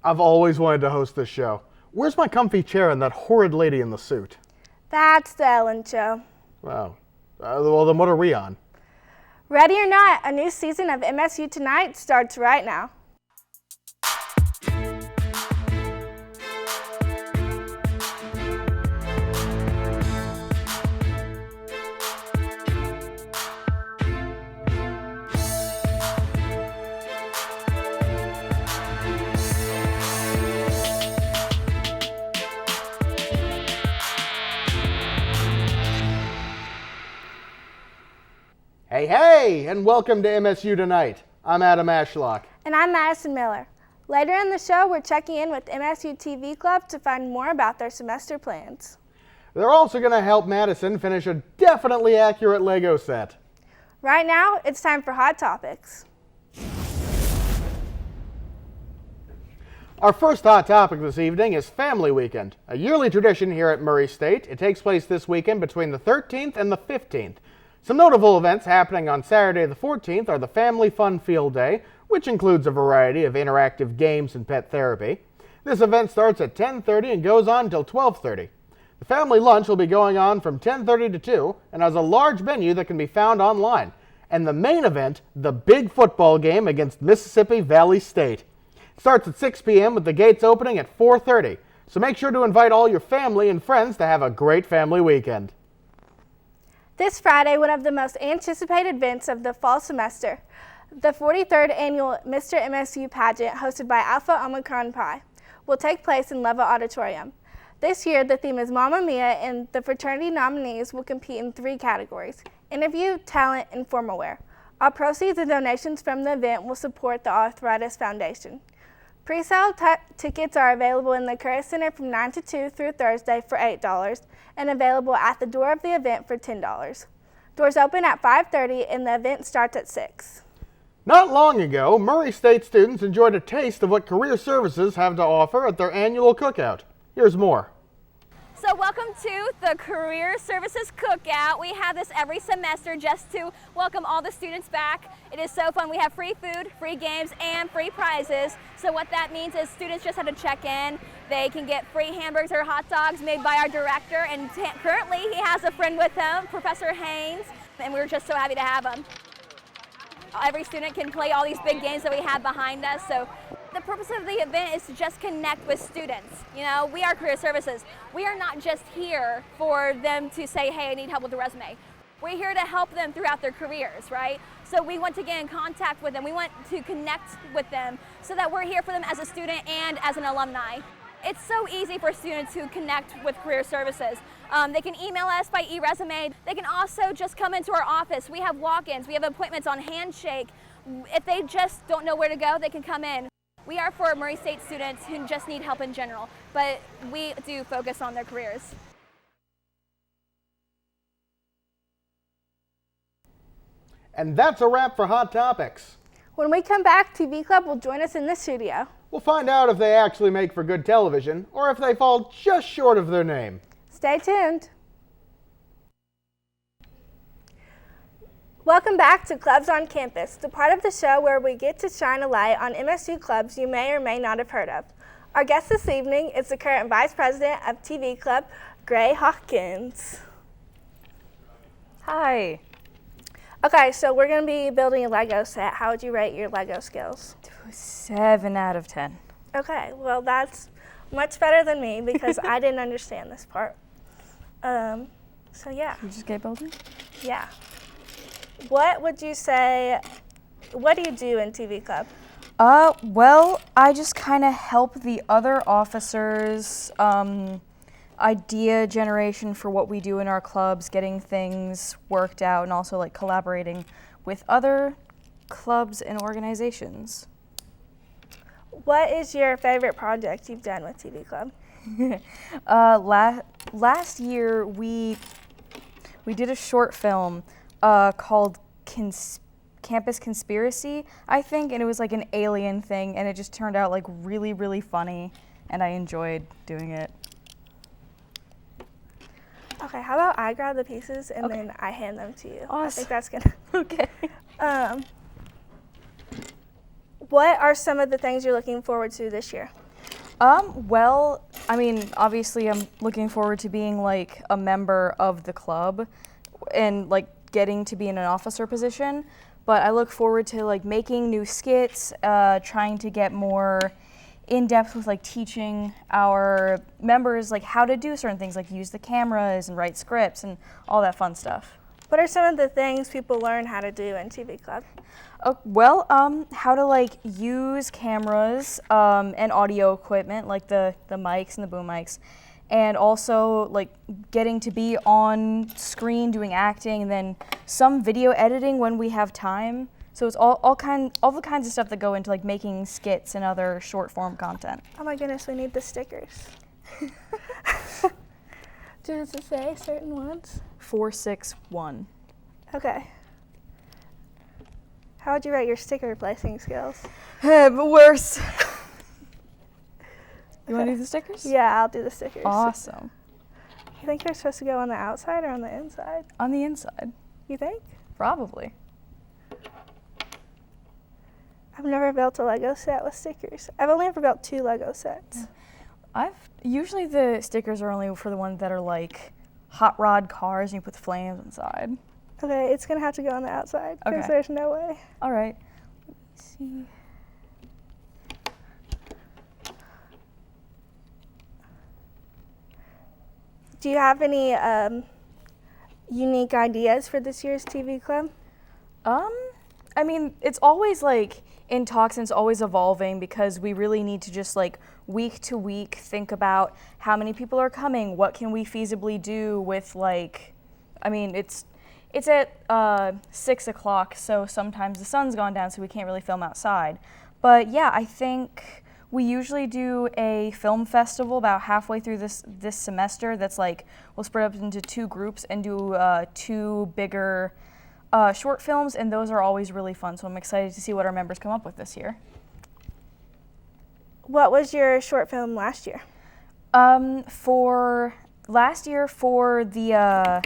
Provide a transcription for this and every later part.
I've always wanted to host this show. Where's my comfy chair and that horrid lady in the suit? That's the Ellen Show. Wow. Well, then what are we on? Ready or not, a new season of MSU Tonight starts right now. Hey, and welcome to MSU Tonight. I'm Adam Ashlock. And I'm Madison Miller. Later in the show, we're checking in with MSU TV Club to find more about their semester plans. They're also going to help Madison finish a definitely accurate Lego set. Right now, it's time for Hot Topics. Our first hot topic this evening is Family Weekend, a yearly tradition here at Murray State. It takes place this weekend between the 13th and the 15th. Some notable events happening on Saturday the 14th are the Family Fun Field Day, which includes a variety of interactive games and pet therapy. This event starts at 10:30 and goes on until 12:30. The family lunch will be going on from 10:30 to 2 and has a large menu that can be found online. And the main event, the big football game against Mississippi Valley State. It starts at 6 p.m. with the gates opening at 4:30. So make sure to invite all your family and friends to have a great family weekend. This Friday, one of the most anticipated events of the fall semester, the 43rd annual Mr. MSU pageant hosted by Alpha Omicron Pi, will take place in Leva Auditorium. This year, the theme is Mamma Mia, and the fraternity nominees will compete in 3 categories: interview, talent, and formal wear. All proceeds and donations from the event will support the Arthritis Foundation. Pre-sale tickets are available in the Career Center from 9 to 2 through Thursday for $8 and available at the door of the event for $10. Doors open at 5:30 and the event starts at 6. Not long ago, Murray State students enjoyed a taste of what career services have to offer at their annual cookout. Here's more. So welcome to the Career Services Cookout. We have this every semester just to welcome all the students back. It is so fun. We have free food, free games, and free prizes. So what that means is students just have to check in. They can get free hamburgers or hot dogs made by our director, and currently he has a friend with him, Professor Haynes, and we're just so happy to have him. Every student can play all these big games that we have behind us. So the purpose of the event is to just connect with students. You know, we are career services. We are not just here for them to say, hey, I need help with the resume. We're here to help them throughout their careers, right? So we want to get in contact with them. We want to connect with them so that we're here for them as a student and as an alumni. It's so easy for students to connect with career services. They can email us by e-resume. They can also just come into our office. We have walk-ins. We have appointments on Handshake. If they just don't know where to go, they can come in. We are for Murray State students who just need help in general, but we do focus on their careers. And that's a wrap for Hot Topics. When we come back, TV Club will join us in the studio. We'll find out if they actually make for good television or if they fall just short of their name. Stay tuned. Welcome back to Clubs on Campus, the part of the show where we get to shine a light on MSU clubs you may or may not have heard of. Our guest this evening is the current Vice President of TV Club, Gray Hawkins. Hi. Okay, so we're going to be building a Lego set. How would you rate your Lego skills? 7 out of 10. Okay, well that's much better than me because I didn't understand this part. So yeah. You just get building? Yeah. What would you say, what do you do in TV Club? Well, I just kind of help the other officers, idea generation for what we do in our clubs, getting things worked out, and also like collaborating with other clubs and organizations. What is your favorite project you've done with TV Club? Last year we did a short film called Campus Conspiracy, I think, and it was like an alien thing, and it just turned out like really, really funny, and I enjoyed doing it. Okay, how about I grab the pieces and then I hand them to you? Awesome. I think that's good. Okay. What are some of the things you're looking forward to this year? Well, I mean, obviously I'm looking forward to being like a member of the club and like getting to be in an officer position, but I look forward to like making new skits, trying to get more in depth with like teaching our members like how to do certain things, like use the cameras and write scripts and all that fun stuff. What are some of the things people learn how to do in TV Club? Well, how to like use cameras and audio equipment like the mics and the boom mics, and also like getting to be on screen doing acting, and then some video editing when we have time. So it's all the kinds of stuff that go into like making skits and other short form content. Oh my goodness, we need the stickers. Does it say certain ones? 461. Okay. How would you rate your sticker placing skills? But worse. You want to do the stickers? Yeah, I'll do the stickers. Awesome. You think they're supposed to go on the outside or on the inside? On the inside. You think? Probably. I've never built a Lego set with stickers. I've only ever built 2 Lego sets. Usually the stickers are only for the ones that are like hot rod cars and you put the flames inside. Okay, it's gonna have to go on the outside because Okay. there's no way. All right. Let me see. Do you have any unique ideas for this year's TV Club? I mean, it's always like in talks and it's always evolving because we really need to just like week to week think about how many people are coming, what can we feasibly do with like, I mean, it's at 6 o'clock, so sometimes the sun's gone down, so we can't really film outside. But yeah, I think we usually do a film festival about halfway through this semester. That's like we'll split up into 2 groups and do 2 bigger short films, and those are always really fun. So I'm excited to see what our members come up with this year. What was your short film last year? For last year, for the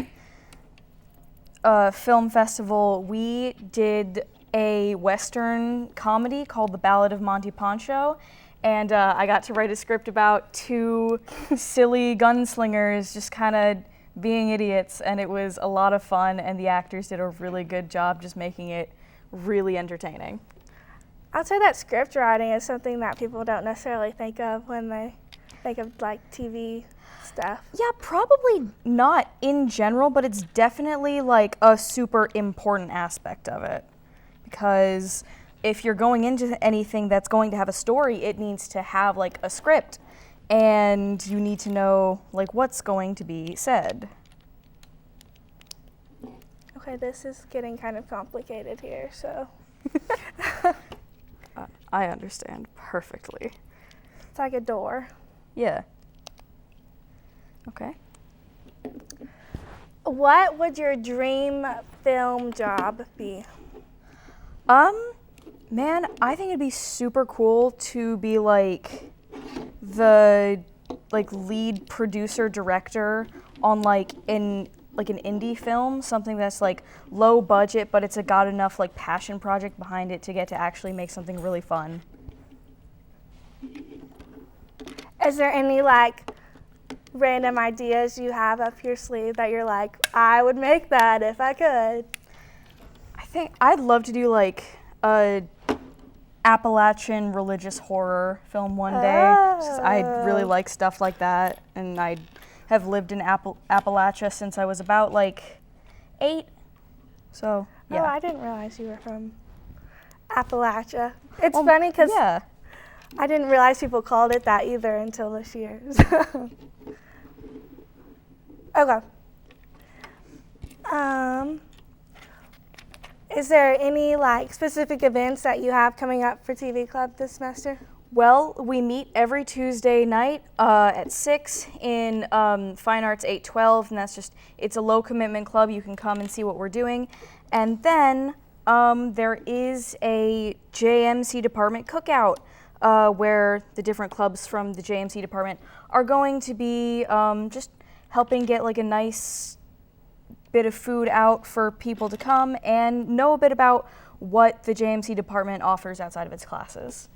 film festival, we did a Western comedy called The Ballad of Monty Pancho, and I got to write a script about 2 silly gunslingers just kind of being idiots, and it was a lot of fun, and the actors did a really good job just making it really entertaining. I'd say that script writing is something that people don't necessarily think of when they think of like TV stuff. Yeah, probably not in general, but it's definitely like a super important aspect of it. Because if you're going into anything that's going to have a story, it needs to have like a script. And you need to know like what's going to be said. Okay, this is getting kind of complicated here, so. I understand perfectly. It's like a door. Yeah. Okay. What would your dream film job be? Man, I think it'd be super cool to be like the lead producer director on like an indie film, something that's like low budget, but it's got enough like passion project behind it to get to actually make something really fun. Is there any like random ideas you have up your sleeve that you're like, I would make that if I could? I think I'd love to do like a Appalachian religious horror film one day. Just, I really like stuff like that, and I have lived in Appalachia since I was about like 8. So yeah. Oh, I didn't realize you were from Appalachia. It's funny because yeah. I didn't realize people called it that either until this year. Okay. Is there any like specific events that you have coming up for TV Club this semester? Well, we meet every Tuesday night at 6 in Fine Arts 812, and that's just, it's a low commitment club. You can come and see what we're doing. And then there is a JMC department cookout where the different clubs from the JMC department are going to be just helping get like a nice bit of food out for people to come and know a bit about what the JMC department offers outside of its classes.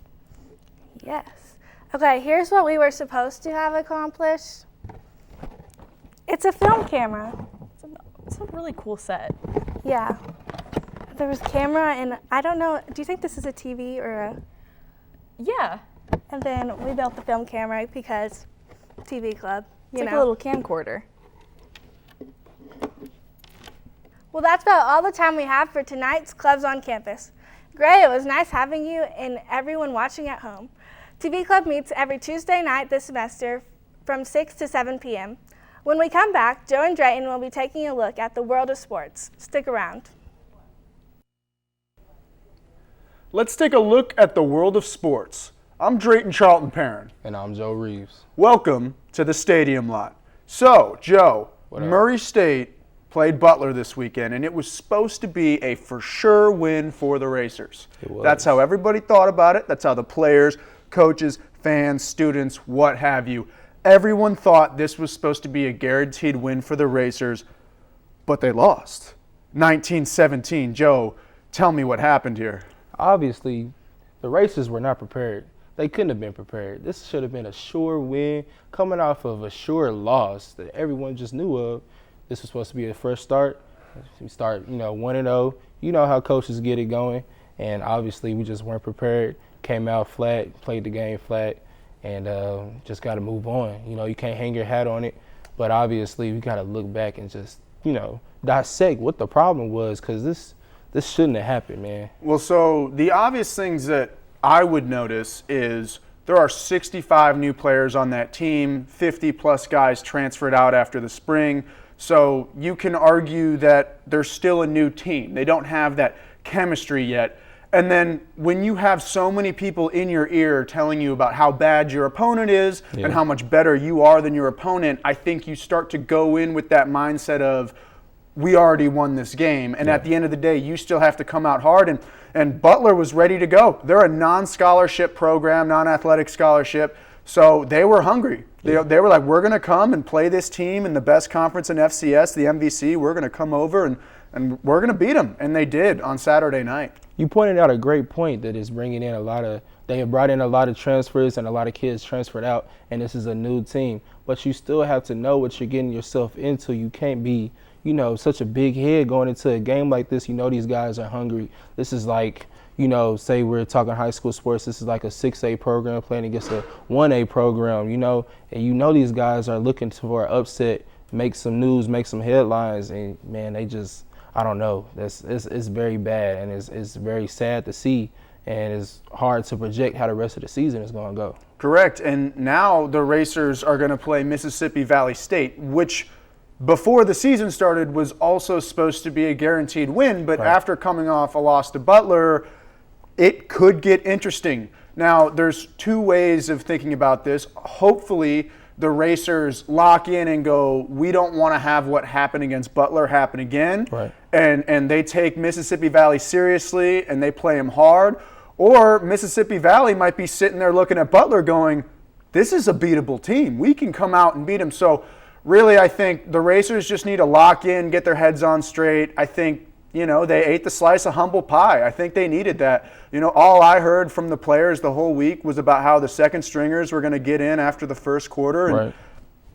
Yes. Okay, here's what we were supposed to have accomplished. It's a film camera. It's a really cool set. Yeah. There was camera and I don't know, do you think this is a TV or a... Yeah. And then we built the film camera because TV club, It's like a little camcorder. Well, that's about all the time we have for tonight's Clubs on Campus. Gray, it was nice having you and everyone watching at home. TV Club meets every Tuesday night this semester from 6 to 7 p.m. When we come back, Joe and Drayton will be taking a look at the world of sports. Stick around. Let's take a look at the world of sports. I'm Drayton Charlton Perrin. And I'm Joe Reeves. Welcome to the Stadium Lot. So, Joe, Murray State played Butler this weekend, and it was supposed to be a for sure win for the Racers. It was. That's how everybody thought about it. That's how the players, coaches, fans, students, what have you. Everyone thought this was supposed to be a guaranteed win for the Racers, but they lost. 19-17. Joe, tell me what happened here. Obviously, the Racers were not prepared. They couldn't have been prepared. This should have been a sure win coming off of a sure loss that everyone just knew of. This was supposed to be a fresh start. We start, 1-0. You know how coaches get it going. And obviously, we just weren't prepared. Came out flat, played the game flat, and just got to move on. You can't hang your hat on it. But obviously, we got to look back and just, dissect what the problem was, because this shouldn't have happened, man. Well, so the obvious things that I would notice is there are 65 new players on that team, 50-plus guys transferred out after the spring. So you can argue that they're still a new team. They don't have that chemistry yet. And then when you have so many people in your ear telling you about how bad your opponent is and how much better you are than your opponent, I think you start to go in with that mindset of, we already won this game. And at the end of the day, you still have to come out hard. And Butler was ready to go. They're a non-scholarship program, non-athletic scholarship. So they were hungry. They were like, we're going to come and play this team in the best conference in FCS, the MVC. We're going to come over and we're going to beat them. And they did on Saturday night. You pointed out a great point that is bringing in they have brought in a lot of transfers and a lot of kids transferred out, and this is a new team. But you still have to know what you're getting yourself into. You can't be, such a big head going into a game like this. These guys are hungry. This is like, say we're talking high school sports, this is like a 6A program playing against a 1A program, and these guys are looking for an upset, make some news, make some headlines, and man, they just, I don't know. It's very bad, and it's very sad to see, and it's hard to project how the rest of the season is going to go. Correct, and now the Racers are going to play Mississippi Valley State, which before the season started was also supposed to be a guaranteed win, but after coming off a loss to Butler, it could get interesting. Now, there's two ways of thinking about this. Hopefully, the Racers lock in and go, we don't want to have what happened against Butler happen again. Right. And they take Mississippi Valley seriously and they play them hard. Or Mississippi Valley might be sitting there looking at Butler going, this is a beatable team. We can come out and beat them. So really, I think the Racers just need to lock in, get their heads on straight. I think, they ate the slice of humble pie. I think they needed that. All I heard from the players the whole week was about how the second stringers were going to get in after the first quarter, and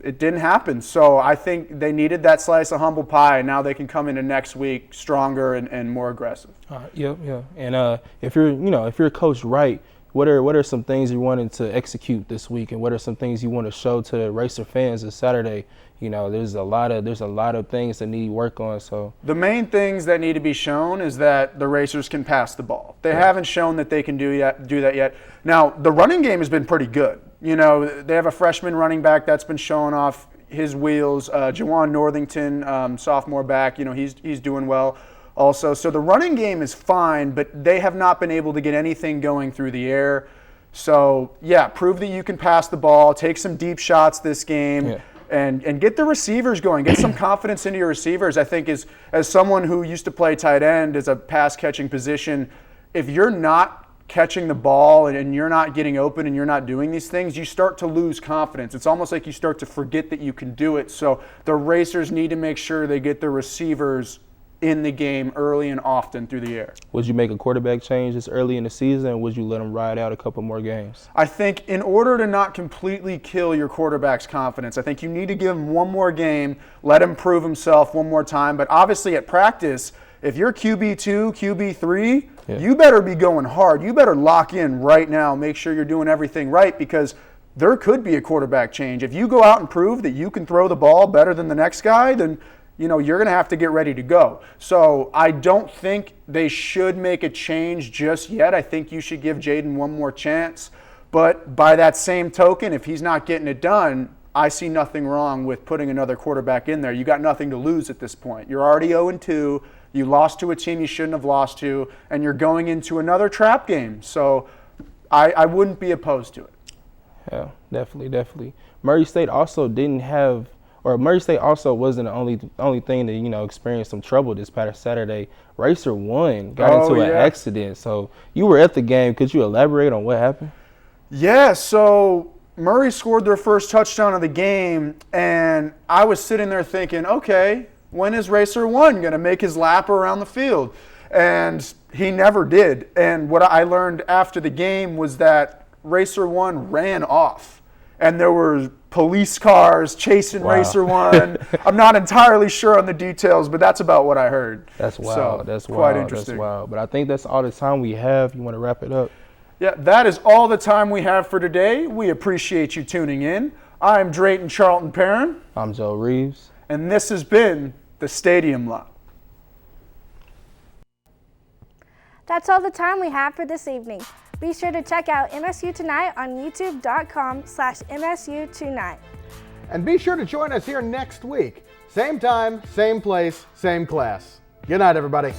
it didn't happen. So I think they needed that slice of humble pie, and now they can come into next week stronger and more aggressive. Yeah. And if you're Coach Wright, what are some things you wanted to execute this week, and what are some things you want to show to the Racer fans this Saturday? There's a lot of things that need work on. So the main things that need to be shown is that the Racers can pass the ball. They haven't shown that they can do that yet. Now, the running game has been pretty good. They have a freshman running back that's been showing off his wheels. Jawan Northington, sophomore back, he's doing well also. So the running game is fine, but they have not been able to get anything going through the air. So, prove that you can pass the ball, take some deep shots this game. Yeah. And get the receivers going. Get some confidence into your receivers. I think as someone who used to play tight end as a pass-catching position, if you're not catching the ball and you're not getting open and you're not doing these things, you start to lose confidence. It's almost like you start to forget that you can do it. So the Racers need to make sure they get the receivers in the game early and often through the air. Would you make a quarterback change this early in the season, or would you let him ride out a couple more games? I think in order to not completely kill your quarterback's confidence, I think you need to give him one more game, let him prove himself one more time. But obviously at practice, if you're QB2, QB3, you better be going hard. You better lock in right now, make sure you're doing everything right, because there could be a quarterback change. If you go out and prove that you can throw the ball better than the next guy, then you're going to have to get ready to go. So I don't think they should make a change just yet. I think you should give Jaden one more chance. But by that same token, if he's not getting it done, I see nothing wrong with putting another quarterback in there. You got nothing to lose at this point. You're already 0-2. You lost to a team you shouldn't have lost to, and you're going into another trap game. So I wouldn't be opposed to it. Yeah, definitely. Murray State also Murray State also wasn't the only thing that, experienced some trouble this past Saturday. Racer 1 got into an accident. So you were at the game. Could you elaborate on what happened? Yeah, so Murray scored their first touchdown of the game, and I was sitting there thinking, okay, when is Racer 1 going to make his lap around the field? And he never did. And what I learned after the game was that Racer 1 ran off, and there were police cars chasing Racer 1. I'm not entirely sure on the details, but that's about what I heard. That's wild. So, that's wild. Quite interesting. That's wild. But I think that's all the time we have. You want to wrap it up? Yeah, that is all the time we have for today. We appreciate you tuning in. I'm Drayton Charlton Perrin. I'm Joe Reeves. And this has been the Stadium Lot. That's all the time we have for this evening. Be sure to check out MSU Tonight on youtube.com/MSU Tonight. And be sure to join us here next week. Same time, same place, same class. Good night, everybody.